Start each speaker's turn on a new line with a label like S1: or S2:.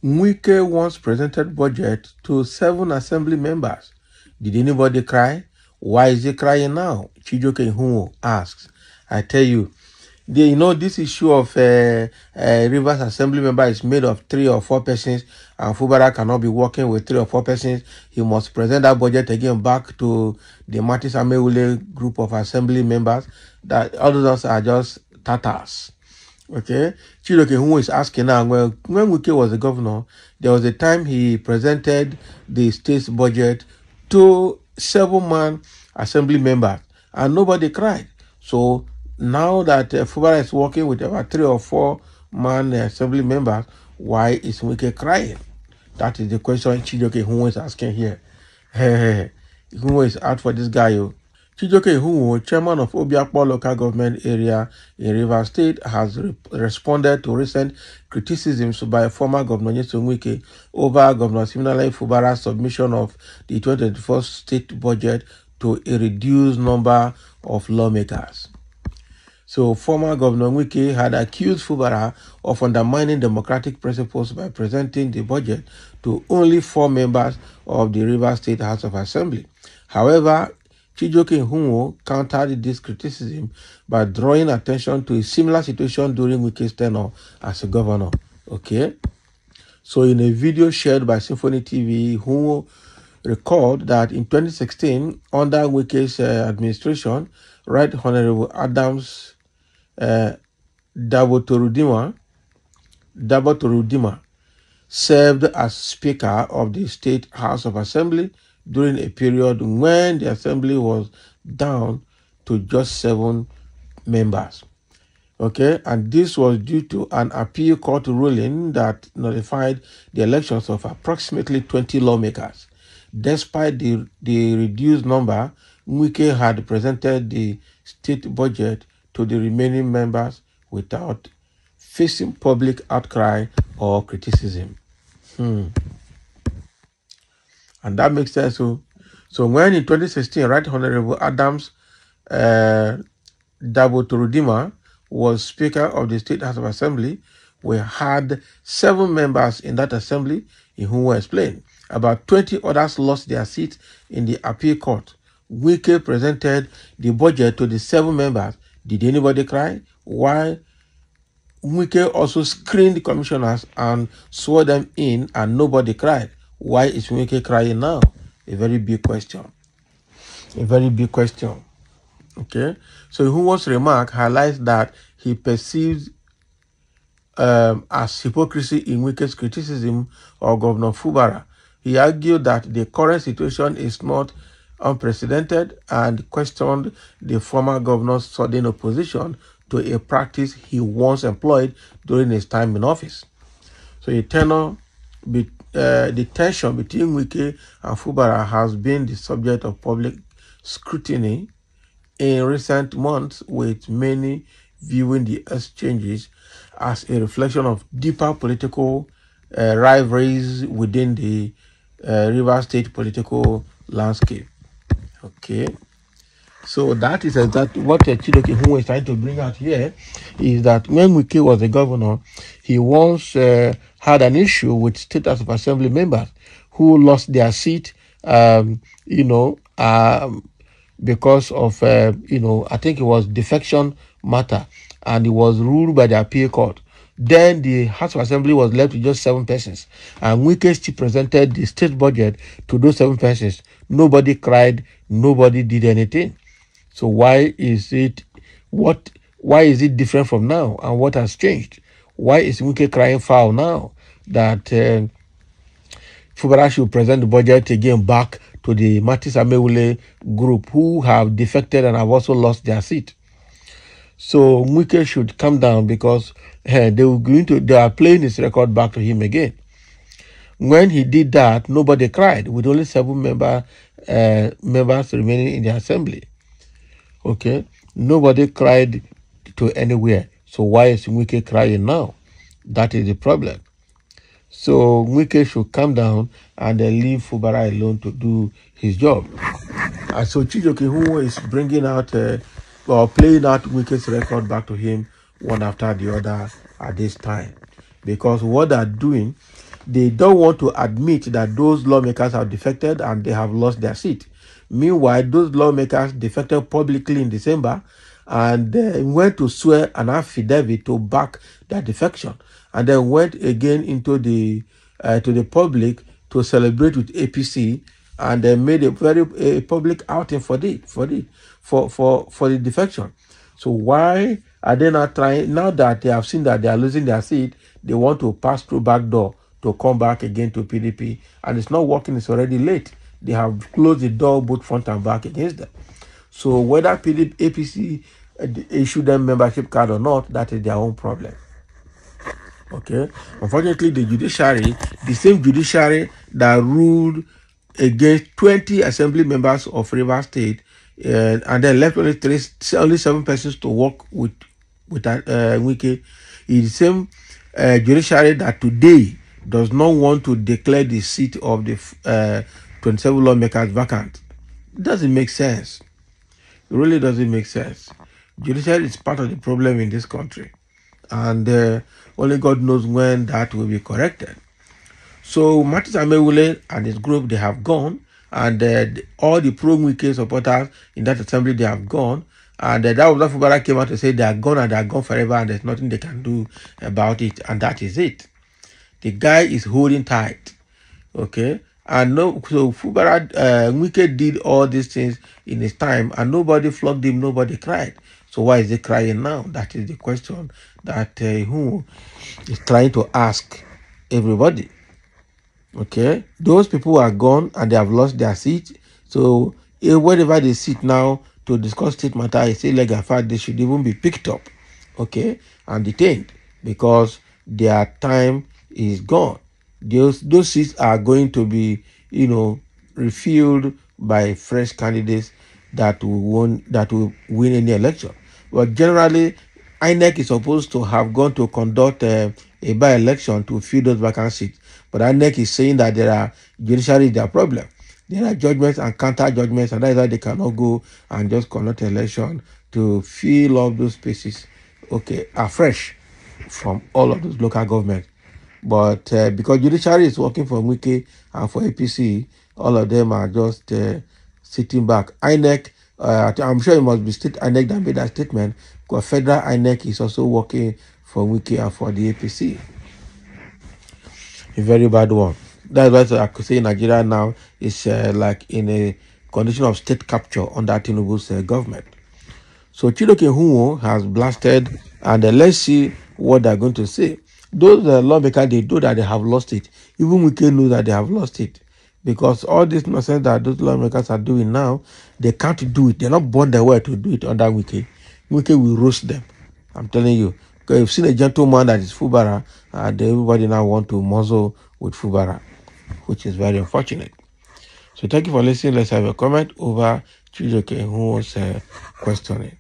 S1: Wike once presented budget to 7 assembly members. Did anybody cry? Why is he crying now? Chijoke IHUNWO asks. I tell you, this issue of Rivers Assembly member is made of 3 or 4 persons, and Fubara cannot be working with 3 or 4 persons. He must present that budget again back to the Martis Amewule group of assembly members. That all of us are just Tatars. Okay, Chijoke IHUNWO is asking now, well, when Wike was the governor, there was a time he presented the state's budget to 7-man assembly members, and nobody cried. So now that Fubara is working with about 3 or 4-man assembly members, why is Wike crying? That is the question Chijoke IHUNWO is asking here. IHUNWO is out for this guy. Chijoke IHUNWO, chairman of Obiakpo local government area in Rivers State, has responded to recent criticisms by former Governor Nyesom Wike over Governor Siminalayi Fubara's submission of the 2024 state budget to a reduced number of lawmakers. So former Governor Wike had accused Fubara of undermining democratic principles by presenting the budget to only 4 members of the Rivers State House of Assembly. However, Chijoke IHUNWO countered this criticism by drawing attention to a similar situation during Wike's tenure as a governor. Okay? So in a video shared by Symphony TV, IHUNWO recalled that in 2016, under Wike's administration, Right Honorable Adams Dabotorudima served as Speaker of the State House of Assembly during a period when the Assembly was down to just 7 members. Okay, and this was due to an appeal court ruling that nullified the elections of approximately 20 lawmakers. Despite the reduced number, Wike had presented the state budget to the remaining members without facing public outcry or criticism. And that makes sense. So when in 2016, Right Honorable Adams Dabotorudima was Speaker of the State House of Assembly, we had 7 members in that assembly, IHUNWO explained. About 20 others lost their seats in the appeal court. Wike presented the budget to the 7 members. Did anybody cry? Why? Wike also screened the commissioners and swore them in, and nobody cried. Why is Wike crying now? A very big question. A very big question. Okay? So IHUNWO's remark highlights that he perceives as hypocrisy in Wike's criticism of Governor Fubara. He argued that the current situation is not unprecedented and questioned the former governor's sudden opposition to a practice he once employed during his time in office. So the tension between Wike and Fubara has been the subject of public scrutiny in recent months, with many viewing the exchanges as a reflection of deeper political rivalries within the Rivers State political landscape. Okay, so that is exactly what Chijoke IHUNWO is trying to bring out here, is that when Wike was the governor, he once had an issue with State House of Assembly members who lost their seat, because of, I think it was defection matter, and it was ruled by the appeal court. Then the House of Assembly was left with just 7 persons, and Wike still presented the state budget to those 7 persons. Nobody cried, nobody did anything. So why is it different from now, and what has changed? Why is Wike crying foul now that Fubara should present the budget again back to the Martis Amewule group, who have defected and have also lost their seat? So Wike should come down, because they are playing his record back to him again. When he did that, nobody cried, with only 7 members remaining in the assembly. Okay, nobody cried to anywhere. So why is Wike crying now? That is the problem. So Wike should come down and then leave Fubara alone to do his job. And so Chijoke IHUNWO is bringing out playing out Wike's record back to him one after the other at this time, because what they're doing, they don't want to admit that those lawmakers have defected and they have lost their seat. Meanwhile, those lawmakers defected publicly in December and went to swear an affidavit to back their defection, and then went again into the to the public to celebrate with APC, and they made a very public outing for the defection. So why are they not trying, now that they have seen that they are losing their seat, they want to pass through back door to come back again to PDP, and it's not working, it's already late. They have closed the door both front and back against them. So whether APC issue them membership card or not, that is their own problem. Okay. Unfortunately, the judiciary, the same judiciary that ruled against 20 assembly members of Rivers State, and then left only 7 persons to work with Wike, is the same judiciary that today does not want to declare the seat of the 27 lawmakers vacant. It doesn't make sense. It really doesn't make sense. Judiciary is part of the problem in this country, and only God knows when that will be corrected. So Martins Amewule and his group, they have gone, and all the pro-Wike supporters in that assembly, they have gone, and that was Fubara came out to say they are gone and they are gone forever, and there's nothing they can do about it, and that is it. The guy is holding tight, okay? And no, so Fubara, Wike did all these things in his time, and nobody flogged him, nobody cried. So why is he crying now? That is the question that IHUNWO is trying to ask everybody. Okay, those people are gone and they have lost their seat. So wherever they sit now to discuss state matter, I say like a fact they should even be picked up, okay, and detained, because their time is gone. Those seats are going to be, refilled by fresh candidates that will win any election. But generally, INEC is supposed to have gone to conduct a by-election to fill those vacant seats. But INEC is saying that judiciary is their problem. There are judgments and counter-judgments, and that is why they cannot go and just conduct election to fill up those spaces, okay, afresh from all of those local governments. But because judiciary is working for Wike and for APC, all of them are just sitting back. INEC, I'm sure it must be state INEC that made that statement, because federal INEC is also working for Wike and for the APC. A very bad one. That's why I could say Nigeria now is like in a condition of state capture under Tinubu's government. So IHUNWO has blasted, and let's see what they're going to say. Those lawmakers, they know that they have lost it. Even Wike knows that they have lost it, because all this nonsense that those lawmakers are doing now, they can't do it. They're not born their way to do it under Wike. Wike will roast them. I'm telling you. Because you've seen a gentleman that is Fubara, and everybody now want to muzzle with Fubara, which is very unfortunate. So thank you for listening. Let's have a comment over IHUNWO's questioning.